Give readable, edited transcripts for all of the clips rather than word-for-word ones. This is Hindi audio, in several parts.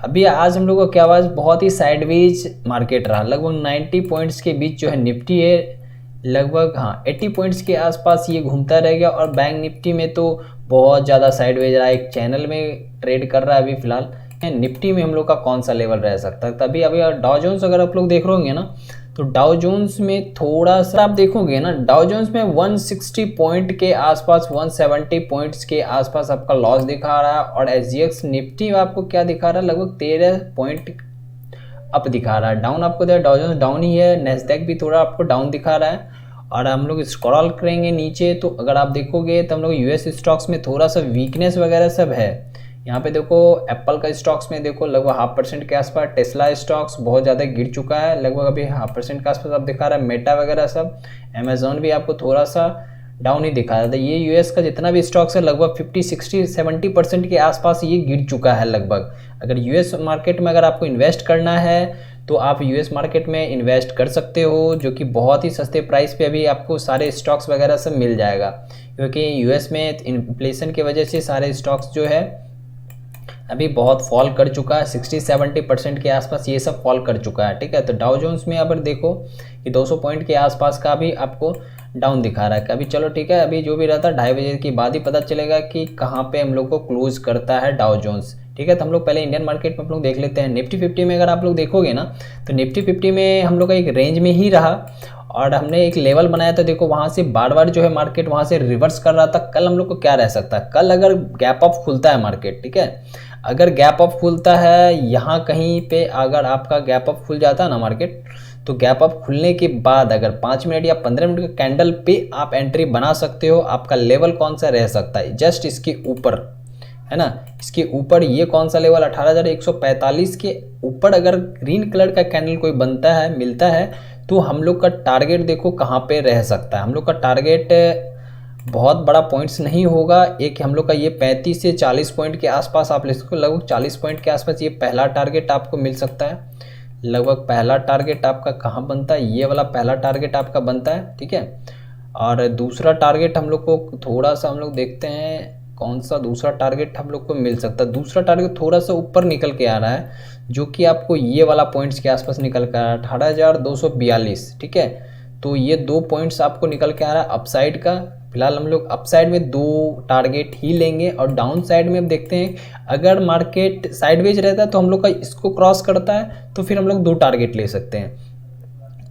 अभी आज हम लोग को क्या हुआ, बहुत ही साइडवेज मार्केट रहा। लगभग 90 पॉइंट्स के बीच जो है निफ्टी है, लगभग 80 पॉइंट्स के आसपास ये घूमता रह गया। और बैंक निफ्टी में तो बहुत ज़्यादा साइडवेज रहा, एक चैनल में ट्रेड कर रहा है अभी फिलहाल। निफ्टी में हम लोग का कौन सा लेवल रह सकता है तभी। अभी डाउ जोन्स अगर आप लोग देख रहे होंगे ना, तो डाउ जोन्स में थोड़ा सा आप देखोगे ना, डाउ जोन्स में 160 पॉइंट के आसपास, 170 पॉइंट्स के आसपास आपका लॉस दिखा रहा है। और एसजीएक्स निफ्टी आपको क्या दिखा रहा है, लगभग 13 पॉइंट अप दिखा रहा है। डाउन आपको डाउ जोन्स डाउन ही है, नेस्डैक भी थोड़ा आपको डाउन दिखा रहा है। और हम लोग स्क्रॉल करेंगे नीचे तो अगर आप देखोगे तो हम लोग यूएस स्टॉक्स में थोड़ा सा वीकनेस वगैरह सब है। यहाँ पे देखो एप्पल का स्टॉक्स में देखो लगभग 0.5% के आसपास, टेस्ला स्टॉक्स बहुत ज़्यादा गिर चुका है, लगभग अभी 0.5% के आसपास आप दिखा रहा है। मेटा वगैरह सब, अमेजोन भी आपको थोड़ा सा डाउन ही दिखा रहा था। ये यूएस का जितना भी स्टॉक्स है लगभग 50, 60, 70% के आसपास ये गिर चुका है लगभग। अगर यूएस मार्केट में अगर आपको इन्वेस्ट करना है तो आप यूएस मार्केट में इन्वेस्ट कर सकते हो, जो कि बहुत ही सस्ते प्राइस पे अभी आपको सारे स्टॉक्स वगैरह सब मिल जाएगा। क्योंकि यूएस में इन्फ्लेशन की वजह से सारे स्टॉक्स जो है अभी बहुत फॉल कर चुका है, 60-70% के आसपास ये सब फॉल कर चुका है। ठीक है, तो डाउ जोन्स में अगर देखो कि 200 पॉइंट के आसपास का भी आपको डाउन दिखा रहा है। अभी चलो ठीक है, अभी जो भी रहता है 2:30 बजे के बाद ही पता चलेगा कि कहाँ पे हम लोग को क्लोज करता है डाउ जोन्स। ठीक है, तो हम लोग पहले इंडियन मार्केट में हम लोग देख लेते हैं। निफ्टी 50 में अगर आप लोग देखोगे ना, तो निफ्टी 50 में हम लोग का एक रेंज में ही रहा और हमने एक लेवल बनाया था। देखो वहाँ से बार बार जो है मार्केट वहाँ से रिवर्स कर रहा था। कल हम लोग को क्या रह सकता है, कल अगर गैप अप खुलता है मार्केट, ठीक है, अगर गैप अप खुलता है यहाँ कहीं पे, अगर आपका गैप अप खुल जाता है ना मार्केट, तो गैप अप खुलने के बाद अगर 5 मिनट या 15 मिनट के कैंडल पे आप एंट्री बना सकते हो। आपका लेवल कौन सा रह सकता है, जस्ट इसके ऊपर है ना, इसके ऊपर ये कौन सा लेवल 18,145 के ऊपर अगर ग्रीन कलर का कैंडल कोई बनता है, मिलता है, तो हम लोग का टारगेट देखो कहाँ पे रह सकता है। हम लोग का टारगेट बहुत बड़ा पॉइंट्स नहीं होगा, एक हम लोग का ये 35 से 40 पॉइंट के आसपास आप ले सकते हो। लगभग 40 पॉइंट के आसपास ये पहला टारगेट आपको मिल सकता है। लगभग पहला टारगेट आपका कहाँ बनता है, ये वाला पहला टारगेट आपका बनता है। ठीक है, और दूसरा टारगेट हम लोग को थोड़ा सा हम लोग देखते हैं कौन सा दूसरा टारगेट हम लोग को मिल सकता है। दूसरा टारगेट थोड़ा सा ऊपर निकल के आ रहा है, जो कि आपको ये वाला पॉइंट्स के आसपास निकल के आ रहा है, 18,242। ठीक है, तो ये 2 पॉइंट्स आपको निकल के आ रहा है अपसाइड का। फिलहाल हम लोग अपसाइड में 2 टारगेट ही लेंगे। और डाउन साइड में अब देखते हैं, अगर मार्केट साइडवेज रहता है तो हम लोग का इसको क्रॉस करता है तो फिर हम लोग 2 टारगेट ले सकते हैं।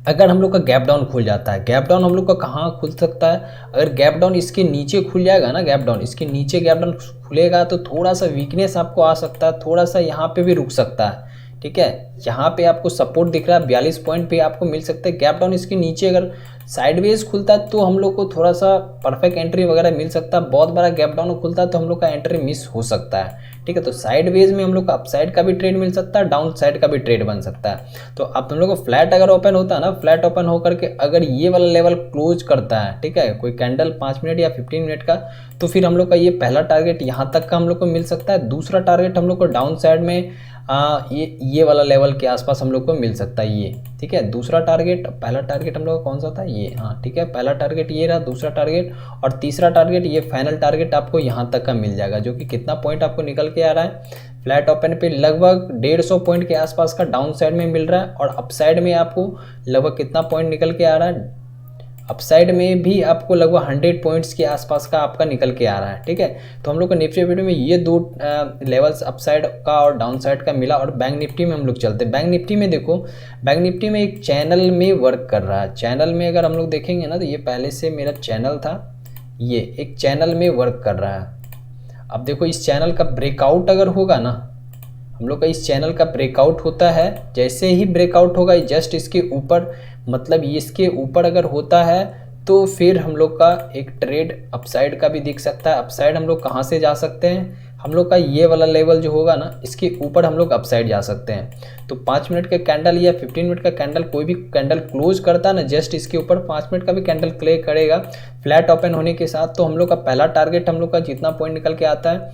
अगर हम लोग का गैप डाउन खुल जाता है, गैप डाउन हम लोग का कहाँ खुल सकता है, अगर गैप डाउन इसके नीचे खुल जाएगा ना, गैप डाउन इसके नीचे गैप डाउन खुलेगा तो थोड़ा सा वीकनेस आपको आ सकता है, थोड़ा सा यहाँ पे भी रुक सकता है। ठीक है, यहाँ पे आपको सपोर्ट दिख रहा है 42 पॉइंट पे आपको मिल सकता है। गैप डाउन इसके नीचे अगर साइडवेज खुलता है तो हम लोग को थोड़ा सा परफेक्ट एंट्री वगैरह मिल सकता है। बहुत बड़ा गैप डाउन खुलता है तो हम लोग का एंट्री मिस हो सकता है। ठीक है, तो साइडवेज में हम लोग का अपसाइड का भी ट्रेड मिल सकता है, डाउन साइड का भी ट्रेड बन सकता है। तो अब हम लोग को फ्लैट अगर ओपन होता है ना, फ्लैट ओपन होकर के अगर ये वाला लेवल क्लोज करता है, ठीक है, कोई कैंडल 5 मिनट या 15 मिनट का, तो फिर हम लोग का ये पहला टारगेट यहाँ तक का हम लोग को मिल सकता है। दूसरा टारगेट हम लोग को डाउन साइड में ये वाला लेवल के आसपास हम लोग को मिल सकता है ये। ठीक है, दूसरा टारगेट, पहला टारगेट हम लोग का कौन सा था ये, हाँ ठीक है, पहला टारगेट ये रहा, दूसरा टारगेट और तीसरा टारगेट, ये फाइनल टारगेट आपको यहाँ तक का मिल जाएगा, जो कि कितना पॉइंट आपको निकल के आ रहा है फ्लैट ओपन पे, लगभग 150 पॉइंट के आसपास का डाउन साइड में मिल रहा है। और अपसाइड में आपको लगभग कितना पॉइंट निकल के आ रहा है, अपसाइड में भी आपको लगभग 100 पॉइंट्स के आसपास का आपका निकल के आ रहा है। ठीक है, तो हम लोग को निफ्टी वीडियो में ये 2 लेवल्स अपसाइड का और डाउन साइड का मिला। और बैंक निफ्टी में हम लोग चलते हैं। बैंक निफ्टी में देखो, बैंक निफ्टी में एक चैनल में वर्क कर रहा है। चैनल में अगर हम लोग देखेंगे ना, तो ये पहले से मेरा चैनल था, ये एक चैनल में वर्क कर रहा है। अब देखो इस चैनल का ब्रेकआउट अगर होगा ना, हम लोग का इस चैनल का ब्रेकआउट होता है, जैसे ही ब्रेकआउट होगा जस्ट इसके ऊपर, मतलब इसके ऊपर अगर होता है तो फिर हम लोग का एक ट्रेड अपसाइड का भी दिख सकता है। अपसाइड हम लोग कहाँ से जा सकते हैं, हम लोग का ये वाला लेवल जो होगा ना, इसके ऊपर हम लोग अपसाइड जा सकते हैं। तो 5 मिनट का कैंडल या 15 मिनट का कैंडल, कोई भी कैंडल क्लोज करता है ना, जस्ट इसके ऊपर 5 मिनट का भी कैंडल क्ले करेगा फ्लैट ओपन होने के साथ, तो हम लोग का पहला टारगेट, हम लोग का जितना पॉइंट निकल के आता है,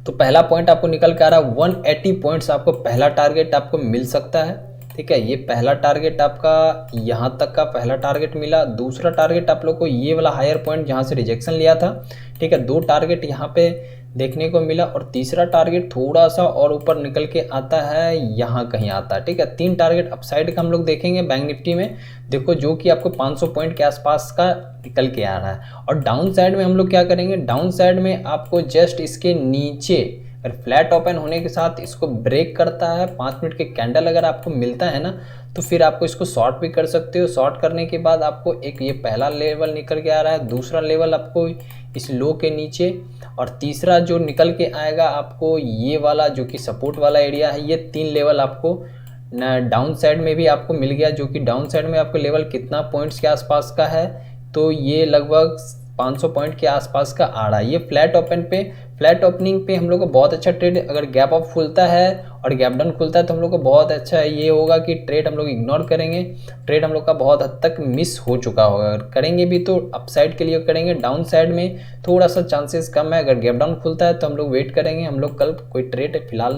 तो पहला पॉइंट आपको निकल के आ रहा है 180 पॉइंट्स, आपको पहला टारगेट आपको मिल सकता है। ठीक है। ये पहला टारगेट आपका यहाँ तक का पहला टारगेट मिला। दूसरा टारगेट आप लोग को ये वाला हायर पॉइंट जहाँ से रिजेक्शन लिया था, ठीक है, 2 टारगेट यहाँ पे देखने को मिला। और तीसरा टारगेट थोड़ा सा और ऊपर निकल के आता है, यहाँ कहीं आता है, ठीक है। 3 टारगेट अपसाइड का हम लोग देखेंगे बैंक निफ्टी में, देखो जो कि आपको 500 पॉइंट के आसपास का निकल के आ रहा है। और डाउन साइड में हम लोग क्या करेंगे, डाउन साइड में आपको जस्ट इसके नीचे अगर फ्लैट ओपन होने के साथ इसको ब्रेक करता है, 5 मिनट के कैंडल अगर आपको मिलता है ना, तो फिर आपको इसको शॉर्ट भी कर सकते हो। शॉर्ट करने के बाद आपको एक ये पहला लेवल निकल के आ रहा है, दूसरा लेवल आपको इस लो के नीचे, और तीसरा जो निकल के आएगा आपको ये वाला जो कि सपोर्ट वाला एरिया है। ये 3 लेवल आपको डाउन साइड में भी आपको मिल गया, जो कि डाउन साइड में आपको लेवल कितना पॉइंट्स के आसपास का है, तो ये लगभग 500 पॉइंट के आसपास का आ रहा है। ये फ्लैट ओपन पे, फ्लैट ओपनिंग पे हम लोग को बहुत अच्छा ट्रेड, अगर गैप अप खुलता है और गैप डाउन खुलता है तो हम लोग को बहुत अच्छा ये होगा कि ट्रेड हम लोग इग्नोर करेंगे। ट्रेड हम लोग का बहुत हद तक मिस हो चुका होगा। अगर करेंगे भी तो अपसाइड के लिए करेंगे, डाउन साइड में थोड़ा सा चांसेस कम है। अगर गैप डाउन खुलता है तो हम लोग वेट करेंगे। हम लोग कल कोई ट्रेड फिलहाल